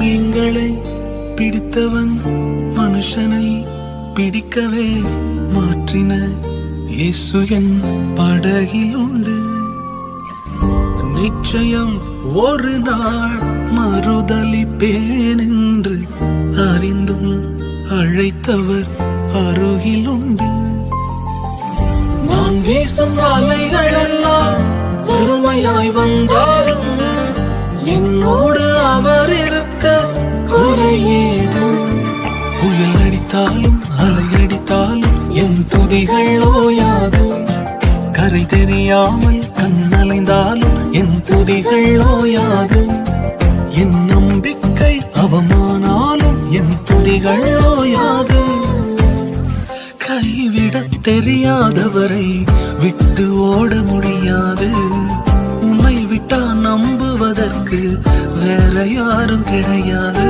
மீன்களை பிடித்தவன் மனுஷனை பிடிக்கவே மாற்றின இயேசு என் படகில் உண்டு. நிச்சயம் ஒரு நாள் மறுதலிப்பேன் என்று அறிந்தும் அழைத்தவர் அருகில் உண்டு. நான் வீசும் வலைகள் எல்லாம் பொறுமையாய் வந்தாலும் என்னோடு அவர் இருக்க குறையேது. புயல் அடித்தாலும் அலை அடித்தாலும் என் துதிகள் ஓயாது. கரை தெரியாமல் கண்ணலைந்தாலும் என் துதிகள் ஓயாது. என் நம்பிக்கை அவமானாலும் என் துதிகள் ஓயாது. கைவிடத் தெரியாதவரை விட்டு ஓட முடியாது. உன்னை விட்டா நம்புவதற்கு வேற யாரும் கிடையாது.